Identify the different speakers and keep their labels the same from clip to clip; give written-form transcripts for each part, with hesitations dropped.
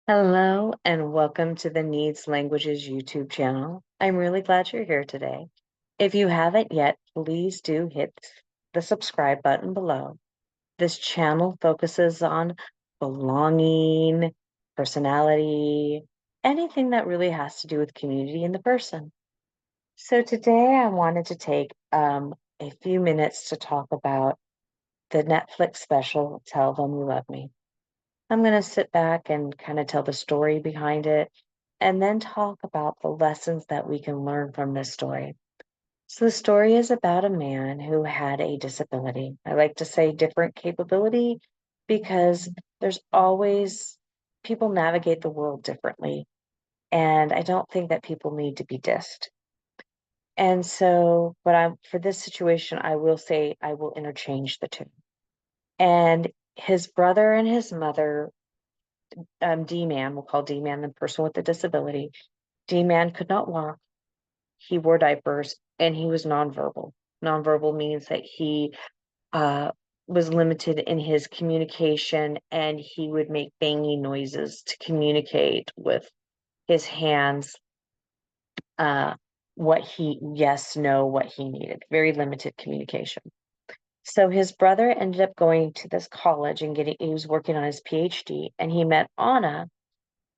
Speaker 1: Hello and welcome to the Needs Languages YouTube channel. I'm really glad you're here today. If you haven't yet, please do hit the subscribe button below. This channel focuses on belonging, personality, anything that really has to do with community and the person. So today I wanted to take a few minutes to talk about the Netflix special, Tell Them You Love Me. I'm going to sit back and kind of tell the story behind it and then talk about the lessons that we can learn from this story. So, the story is about a man who had a disability. I like to say different capability because there's always people navigate the world differently. And I don't think that people need to be dissed. And so, but for this situation, I will say I will interchange the two. And his brother and his mother D-Man, we'll call D-Man the person with the disability. D-Man could not walk. He wore diapers and he was nonverbal. Nonverbal means that he uh, was limited in his communication and he would make banging noises to communicate with his hands, uh, yes, no, what he needed. Very limited communication. So his brother ended up going to this college and he was working on his PhD and he met Anna.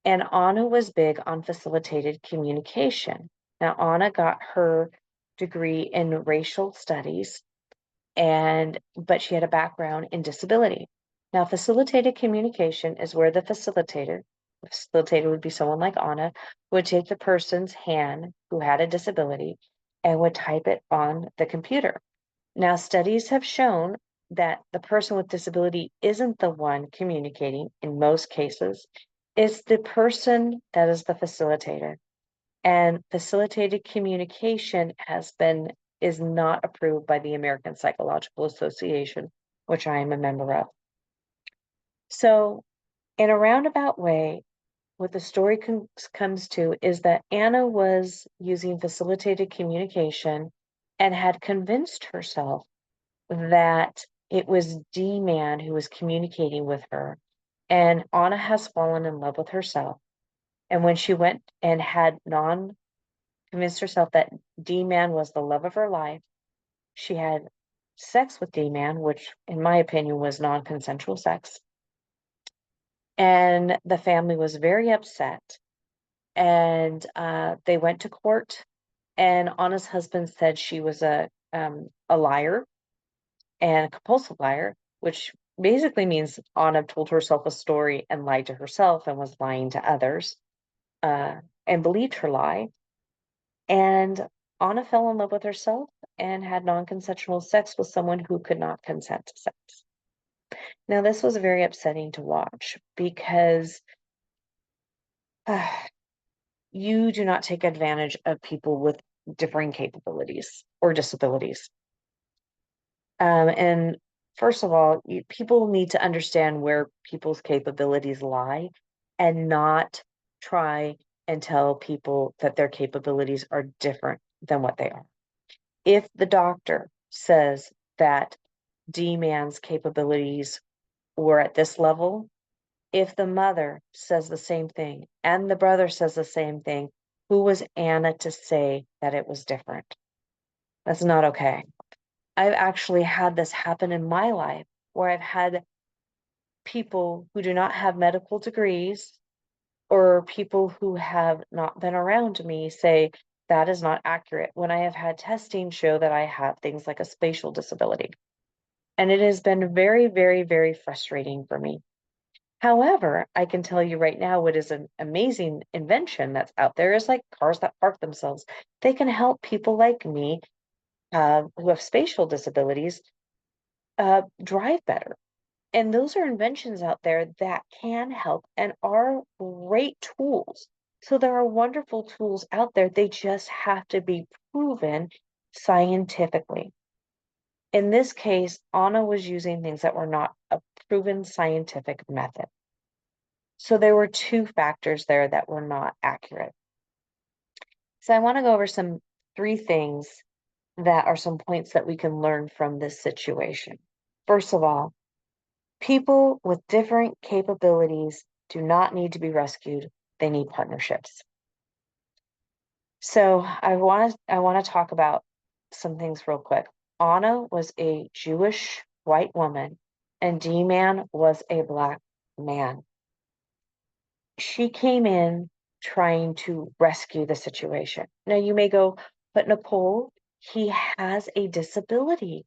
Speaker 1: And Anna was big on facilitated communication. Now, Anna got her degree in racial studies, but she had a background in disability. Now, facilitated communication is where the facilitator would be someone like Anna, would take the person's hand who had a disability and would type it on the computer. Now, studies have shown that the person with disability isn't the one communicating in most cases. It's the person that is the facilitator. And facilitated communication is not approved by the American Psychological Association, which I am a member of. So, in a roundabout way, what the story comes to is that Anna was using facilitated communication and had convinced herself that it was D-Man who was communicating with her. And Anna has fallen in love with herself. And when she went and had convinced herself that D-Man was the love of her life, she had sex with D-Man, which in my opinion was non-consensual sex. And the family was very upset. And they went to court. And Anna's husband said she was a liar and a compulsive liar, which basically means Anna told herself a story and lied to herself and was lying to others, and believed her lie. And Anna fell in love with herself and had non-consensual sex with someone who could not consent to sex. Now, this was very upsetting to watch because uh, you do not take advantage of people with differing capabilities or disabilities. And first of all, people need to understand where people's capabilities lie and not try and tell people that their capabilities are different than what they are. If the doctor says that D-Man's capabilities were at this level, if the mother says the same thing and the brother says the same thing, who was Anna to say that it was different? That's not okay. I've actually had this happen in my life where I've had people who do not have medical degrees or people who have not been around me say that is not accurate when I have had testing show that I have things like a spatial disability. And it has been very, very, very frustrating for me. However, I can tell you right now what is an amazing invention that's out there is like cars that park themselves. They can help people like me who have spatial disabilities drive better. And those are inventions out there that can help and are great tools. So there are wonderful tools out there. They just have to be proven scientifically. In this case, Anna was using things that were not a proven scientific method. So there were two factors there that were not accurate. So I want to go over three things that are some points that we can learn from this situation. First of all, people with different capabilities do not need to be rescued. They need partnerships. So I want to talk about some things real quick. Anna was a Jewish white woman, and D-Man was a Black man. She came in trying to rescue the situation. Now you may go, but Nicole, he has a disability.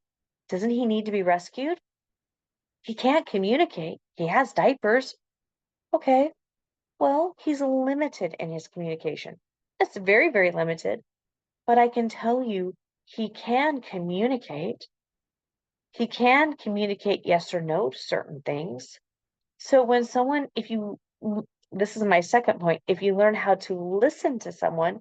Speaker 1: Doesn't he need to be rescued? He can't communicate. He has diapers. Okay, well, he's limited in his communication. It's very, very limited, but I can tell you he can communicate. He can communicate yes or no to certain things. So when someone, this is my second point, if you learn how to listen to someone,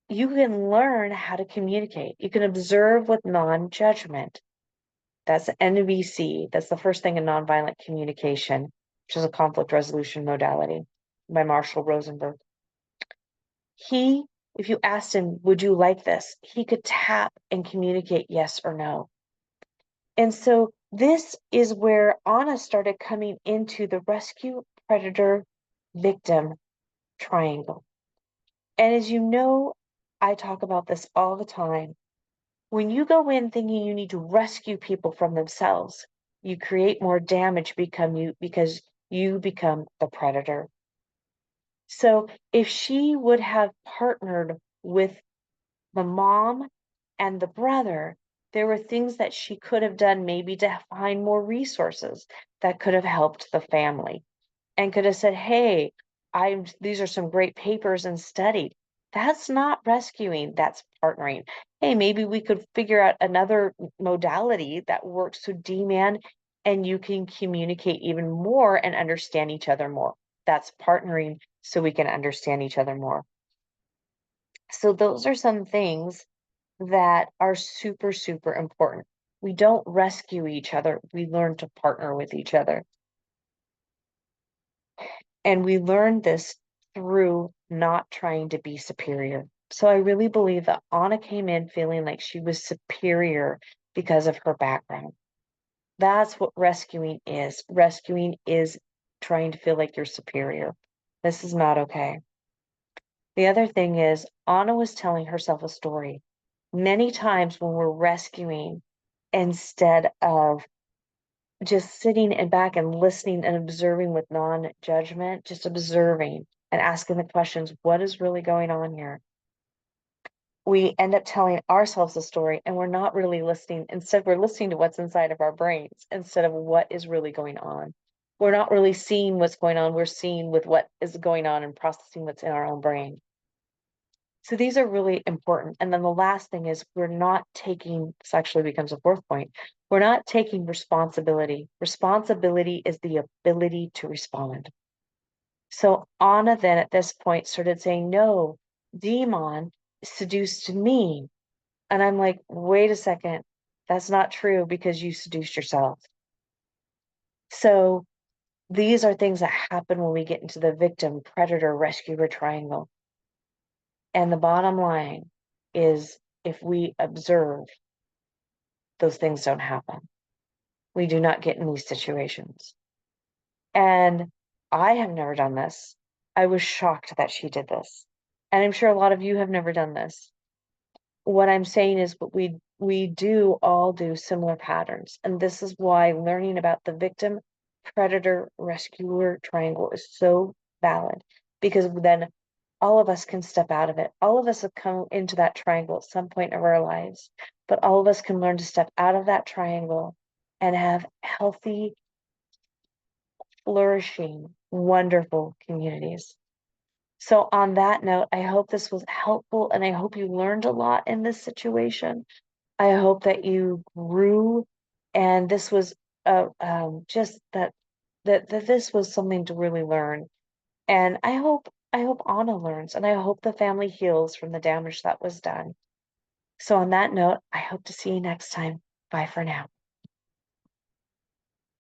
Speaker 1: you can learn how to communicate. You can observe with non-judgment. That's NVC. That's the first thing in nonviolent communication, which is a conflict resolution modality by Marshall Rosenberg. If you asked him, would you like this? He could tap and communicate yes or no. And so this is where Anna started coming into the rescue, predator, victim triangle. And as you know, I talk about this all the time. When you go in thinking you need to rescue people from themselves, you create more damage because you become the predator. So if she would have partnered with the mom and the brother, there were things that she could have done maybe to find more resources that could have helped the family and could have said, hey, these are some great papers and studied. That's not rescuing, that's partnering. Hey, maybe we could figure out another modality that works so D-Man and you can communicate even more and understand each other more. That's partnering so we can understand each other more. So those are some things that are super, super important. We don't rescue each other. We learn to partner with each other. And we learn this through not trying to be superior. So I really believe that Anna came in feeling like she was superior because of her background. That's what rescuing is. Rescuing is trying to feel like you're superior. This is not okay. The other thing is, Anna was telling herself a story. Many times when we're rescuing, instead of just sitting and back and listening and observing with non-judgment, just observing and asking the questions, what is really going on here? We end up telling ourselves a story and we're not really listening. Instead, we're listening to what's inside of our brains instead of what is really going on. We're not really seeing what's going on. We're seeing with what is going on and processing what's in our own brain. So these are really important. And then the last thing is we're not taking, this actually becomes a fourth point, we're not taking responsibility. Responsibility is the ability to respond. So Anna then at this point started saying, no, D-Man seduced me. And I'm like, wait a second, that's not true because you seduced yourself. So these are things that happen when we get into the victim, predator, rescuer triangle. And the bottom line is if we observe, those things don't happen. We do not get in these situations. And I have never done this. I was shocked that she did this. And I'm sure a lot of you have never done this. What I'm saying is, but we do all do similar patterns. And this is why learning about the victim, predator, rescuer triangle is so valid, because then all of us can step out of it. All of us have come into that triangle at some point of our lives, but all of us can learn to step out of that triangle and have healthy, flourishing, wonderful communities. So on that note, I hope this was helpful and I hope you learned a lot in this situation. I hope that you grew and this was just that this was something to really learn. And I hope Anna learns and I hope the family heals from the damage that was done. So on that note, I hope to see you next time. Bye for now.